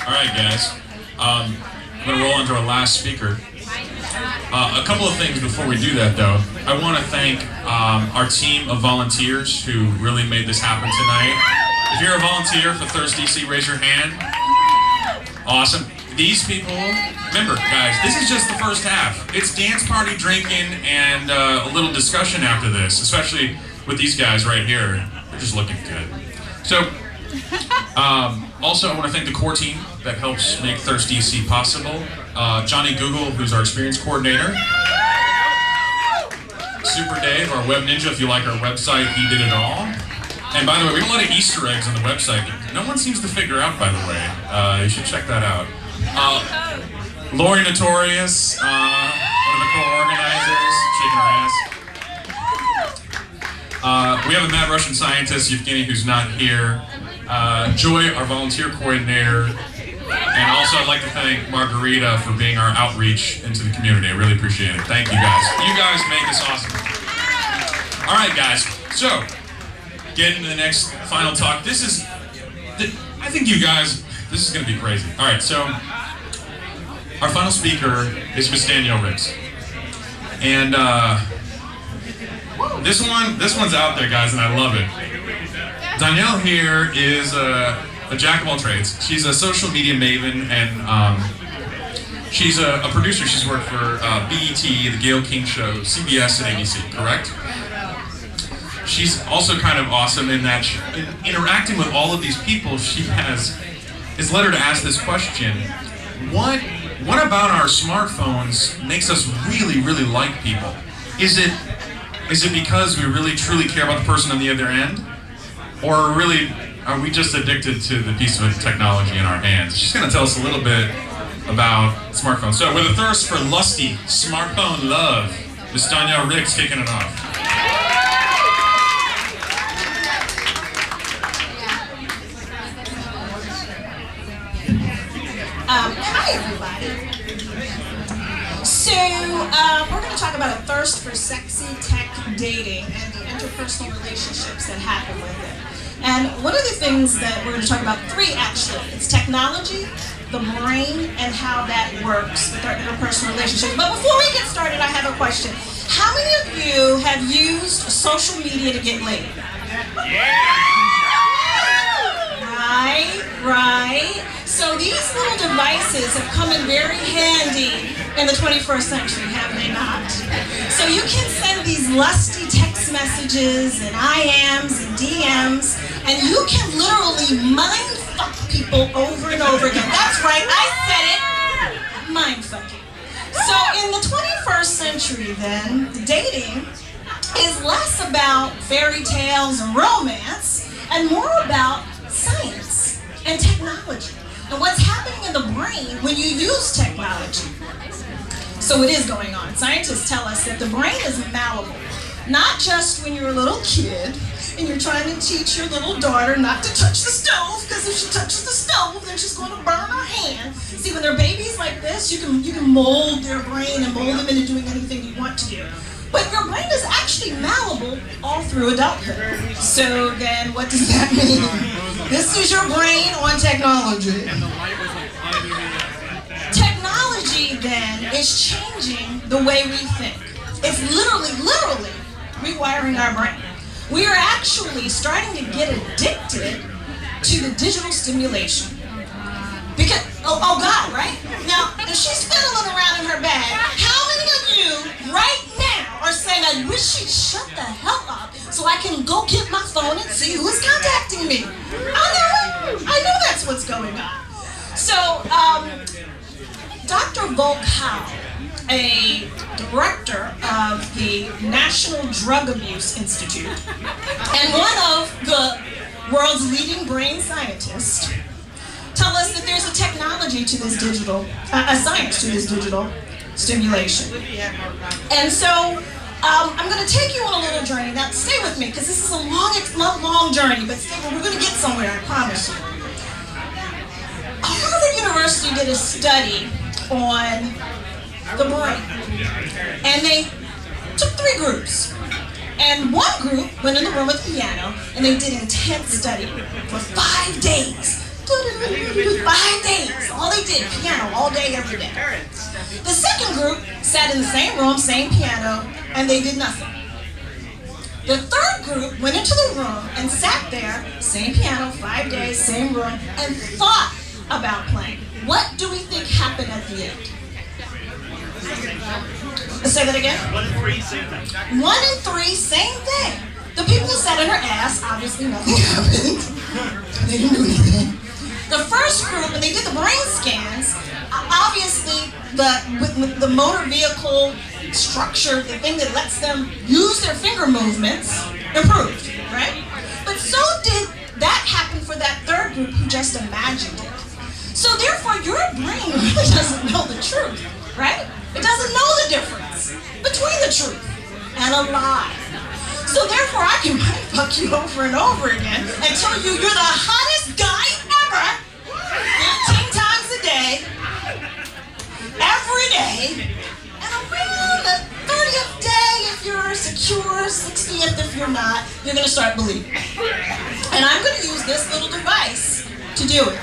All right, guys. I'm going to roll on to our last speaker. A couple of things before we do that, though. I want to thank our team of volunteers who really made this happen tonight. If you're a volunteer for Thirst DC, raise your hand. Awesome. These people, remember, guys, this is just the first half. It's dance party, drinking, and a little discussion after this, especially with these guys right here. They're just looking good. So, also, I want to thank the core team that helps make Thirst DC possible. Johnny Google, who's our experience coordinator. Super Dave, our web ninja. If you like our website, he did it all. And by the way, we have a lot of Easter eggs on the website that no one seems to figure out, by the way. You should check that out. Lori Notorious, one of the co-organizers, shaking her ass. We have a mad Russian scientist, Evgeny, who's not here. Joy, our volunteer coordinator. And also I'd like to thank Margarita for being our outreach into the community. I really appreciate it. Thank you guys. You guys make this awesome. All right, guys. So, getting to the next final talk. I think you guys, this is going to be crazy. All right, so our final speaker is Miss Danielle Ricks. And this one's out there, guys, and I love it. Danielle here is a jack of all trades. She's a social media maven, and she's a producer. She's worked for BET, The Gayle King Show, CBS, and ABC, correct? She's also kind of awesome in that interacting with all of these people, it's led her to ask this question: What about our smartphones makes us really, really like people? Is it because we really, truly care about the person on the other end? Or are we just addicted to the piece of technology in our hands? She's going to tell us a little bit about smartphones. So, with a thirst for lusty smartphone love, Miss Danielle Ricks kicking it off. Hi, everybody. So, we're going to talk about a thirst for sexy tech dating and the interpersonal relationships that happen with it. And one of the things that we're going to talk about, three actually, it's technology, the brain, and how that works with our interpersonal relationships. But before we get started, I have a question. How many of you have used social media to get laid? Yeah! Right. So these little devices have come in very handy in the 21st century, have they not? So you can send these lusty text messages and IMs and DMs, and you can literally mind fuck people over and over again. That's right, I said it, mind fucking. So in the 21st century then, dating is less about fairy tales and romance and more about science and technology. And what's happening in the brain when you use technology. So it is going on. Scientists tell us that the brain is malleable. Not just when you're a little kid and you're trying to teach your little daughter not to touch the stove, because if she touches the stove, then she's going to burn her hand. See, when they're babies like this, you can mold their brain and mold them into doing anything you want to do. But your brain is actually malleable all through adulthood. So then what does that mean? This is your brain on technology. Technology then is changing the way we think. It's literally rewiring our brain. We are actually starting to get addicted to the digital stimulation. Because, oh God, right? Now, if she's fiddling around in her bag, how many of you right now are saying, I wish she'd shut the hell up so I can go get my phone and see who's contacting me? I know that's what's going on. So, Dr. Volk Howe, a director of the National Drug Abuse Institute and one of the world's leading brain scientists, tell us that there's a technology to this digital, a science to this digital stimulation. And so I'm going to take you on a little journey. Now stay with me because this is a long journey, but stay with me. We're going to get somewhere, I promise you. Harvard University did a study on the brain. And they took 3 groups. And one group went in the room with the piano and they did an intense study for 5 days. 5 days. All they did, piano, all day, every day. The second group sat in the same room, same piano, and they did nothing. The third group went into the room and sat there, same piano, 5 days, same room, and thought about playing. What do we think happened at the end? Let's say that again. 1 in 3, same thing. 1 in 3, same thing. The people who sat in her ass, obviously nothing happened. They didn't do anything. The first group, when they did the brain scans, obviously with the motor vehicle structure, the thing that lets them use their finger movements, improved, right? But so did that happen for that third group who just imagined it. So therefore, your brain really doesn't know the truth, right? It doesn't know the difference between the truth and a lie. So therefore, I can fuck you over and over again and tell you you're the hottest guy ever, 15 times a day, every day, and around the 30th day, if you're secure, 60th if you're not, you're going to start believing. And I'm going to use this little device to do it.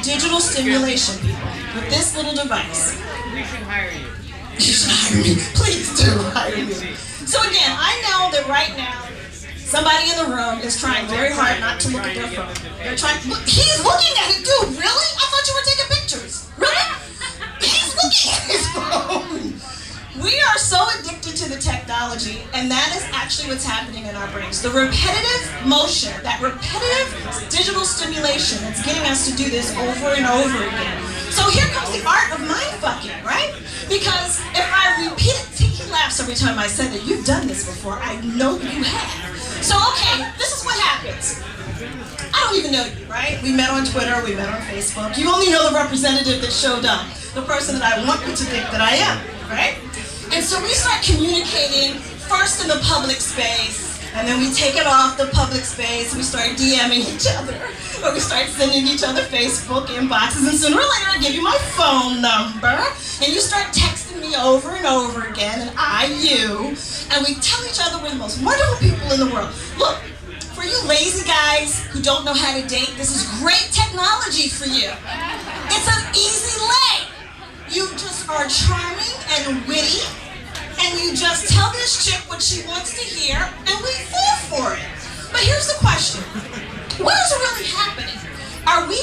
Digital stimulation, people, with this little device. We should hire you. You should hire me. Please do hire me. So again, I know that right now, somebody in the room is trying very hard not to look at their phone. They're trying. Look, he's looking at it, dude. Really? I thought you were taking pictures. Really? He's looking at his phone. We are so addicted to the technology, and that is actually what's happening in our brains. The repetitive motion, that repetitive digital stimulation that's getting us to do this over and over again. So here comes the art of mind fucking, right? Because if I repeat it, he laughs every time I said that. You've done this before. I know you have. So okay, this is what happens. I don't even know you, right? We met on Twitter, we met on Facebook. You only know the representative that showed up, the person that I want you to think that I am, right? And so we start communicating first in the public space, and then we take it off the public space, and we start DMing each other, or we start sending each other Facebook inboxes, and sooner or later I give you my phone number, and you start texting me over and over again, and you, and we tell each other we're the most wonderful people in the world. Look, for you lazy guys who don't know how to date, this is great technology for you. It's an easy lay. You just are charming and witty, and you just tell this chick what she wants to hear, and we fall for it. But here's the question. What is really happening? Are we,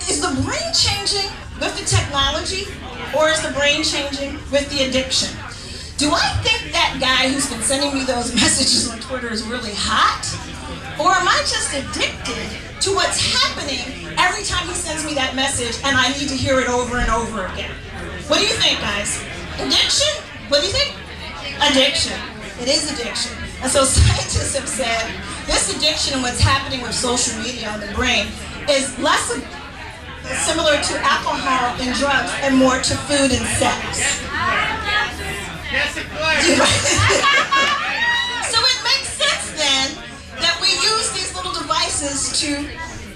is the brain changing with the technology, or is the brain changing with the addiction? Do I think that guy who's been sending me those messages on Twitter is really hot? Or am I just addicted to what's happening every time he sends me that message and I need to hear it over and over again? What do you think, guys? Addiction? What do you think? Addiction. It is addiction. And so scientists have said this addiction and what's happening with social media on the brain is less similar to alcohol and drugs and more to food and sex. So it makes sense then that we use these little devices to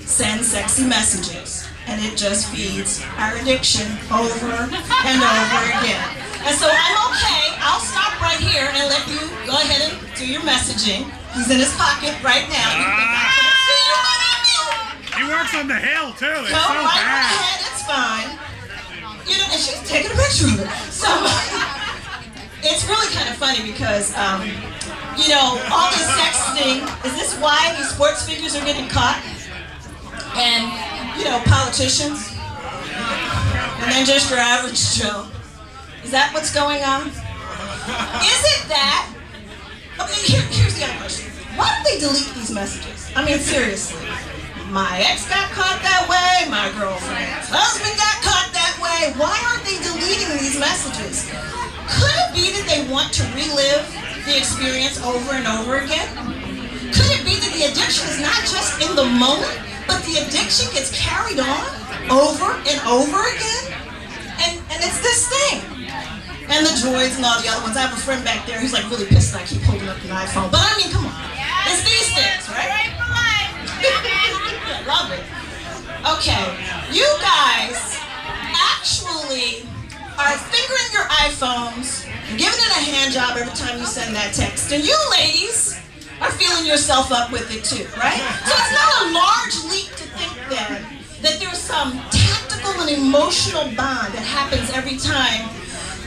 send sexy messages, and it just feeds our addiction over and over again. And so I'm okay, I'll stop right here and let you go ahead and do your messaging. He's in his pocket right now. You think I can't see you, but I do. He works on the hill too, it's Go so right bad. ahead, it's fine. You know, and she's taking a picture of it. So it's really kind of funny because, you know, all this sexting, is this why these sports figures are getting caught? And, you know, politicians? And then just your average Joe. Is that what's going on? Is it that? Okay, here's the other question. Why do they delete these messages? I mean, seriously. My ex got caught that way, my girlfriend's husband got caught that way. Why aren't they deleting these messages? Could it be that they want to relive the experience over and over again? Could it be that the addiction is not just in the moment, but the addiction gets carried on over and over again? And it's this thing. And the droids and all the other ones. I have a friend back there who's like really pissed that I keep holding up an iPhone. But I mean, come on. It's these things, right? I love it. Okay, you guys actually are fingering your iPhones and giving it a hand job every time you send that text. And you ladies are feeling yourself up with it too, right? So it's not a large leap to then that there's some tactical and emotional bond that happens every time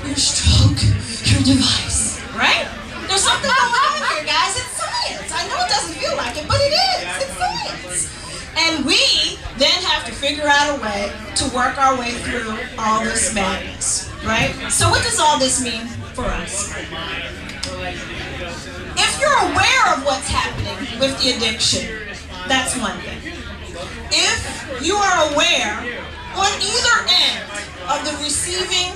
you stroke your device, right? There's something going on here, guys. It's science. I know it doesn't feel like it, but it is. It's science. And we then have to figure out a way to work our way through all this madness, right? So what does all this mean for us? If you're aware of what's happening with the addiction, that's one thing. If you are aware on either end of the receiving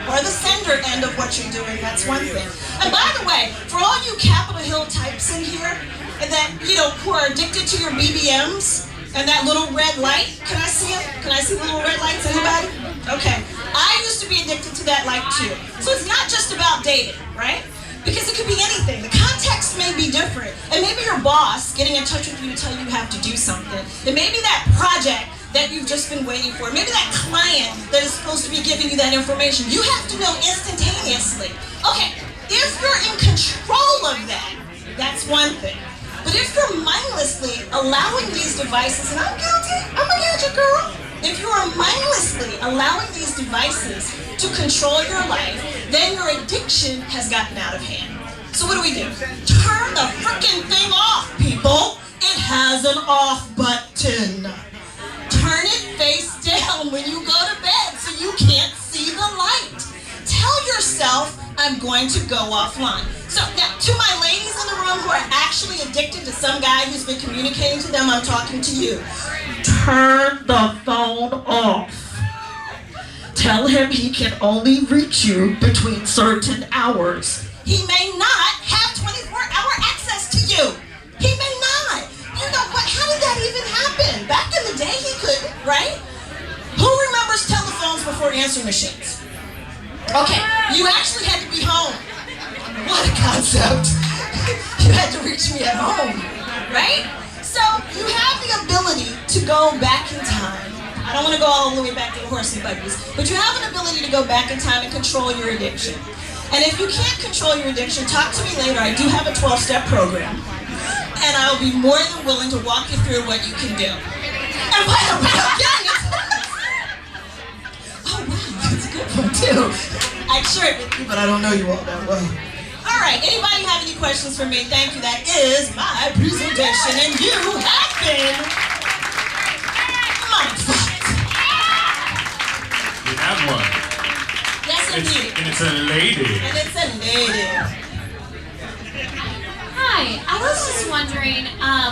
or the sender end of what you're doing, that's one thing. And by the way, for all you Capitol Hill types in here that, who are addicted to your BBMs and that little red light, can I see it? Can I see the little red lights, anybody? Okay. I used to be addicted to that light too. So it's not just about dating, right? Because it could be anything. The context may be different. And maybe your boss getting in touch with you to tell you have to do something. And maybe that project that you've just been waiting for. Maybe that client that is supposed to be giving you that information. You have to know instantaneously. Okay, if you're in control of that, that's one thing. But if you're mindlessly allowing these devices, and I'm guilty, I'm a gadget girl. If you are mindlessly allowing these devices to control your life, then your addiction has gotten out of hand. So what do? Turn the frickin' thing off, people. It has an off button. Turn it face down when you go to bed so you can't see the light. Tell yourself, I'm going to go offline. So now, to my ladies in the room who are actually addicted to some guy who's been communicating to them, I'm talking to you. Turn the phone off. Tell him he can only reach you between certain hours. He may not have 24-hour access to you. He may not. You know what? How did that even happen? Back in the day, he couldn't, right? Who remembers telephones before answering machines? Okay, you actually had to be home. What a concept. You had to reach me at home, right? So you have the ability to go back in time. I don't want to go all the way back to the horse and buggies, but you have an ability to go back in time and control your addiction. And if you can't control your addiction, talk to me later. I do have a 12-step program. And I'll be more than willing to walk you through what you can do. And by the way, again, oh wow, that's a good one too. I shared with you, but I don't know you all that well. All right, anybody have any questions for me? Thank you. That is my presentation, and you have been mindfucked. We have one. Yes, indeed. And it's a lady. And it's a lady. Hi, I was just wondering,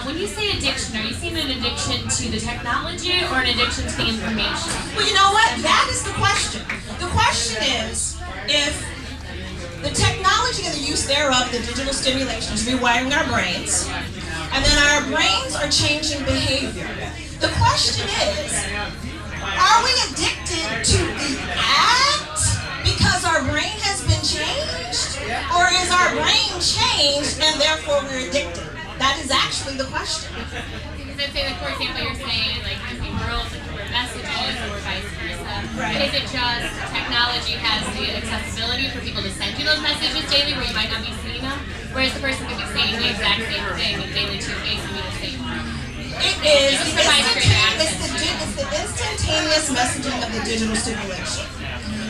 when you say addiction, are you seeing an addiction to the technology or an addiction to the information? Well, you know what? That is the question. The question is if the technology and the use thereof, the digital stimulation, is rewiring our brains, and then our brains are changing behavior. The question is, are we addicted to the act because our brain has been changed? Or is our brain changed and therefore we're addicted? That is actually the question. Because I'd say, like, for example, you're saying, like, using girls for messages or vice versa. Right. Is it just technology has the accessibility for people to send you those messages daily where you might not be seeing them? Whereas the person could be saying the exact same thing daily to basically the same. It is Just the provides greater access. it's the instantaneous messaging of the digital stimulation.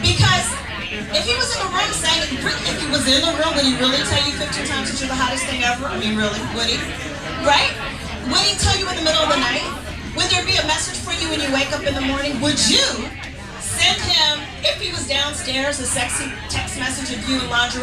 Because if he was in the room saying, if he was in the room, would he really tell you 15 times that you're the hottest thing ever? I mean, really, would he? Right? Would he tell you in the middle of the night? Would there be a message for you when you wake up in the morning? Would you send him, if he was downstairs, a sexy text message of you in lingerie?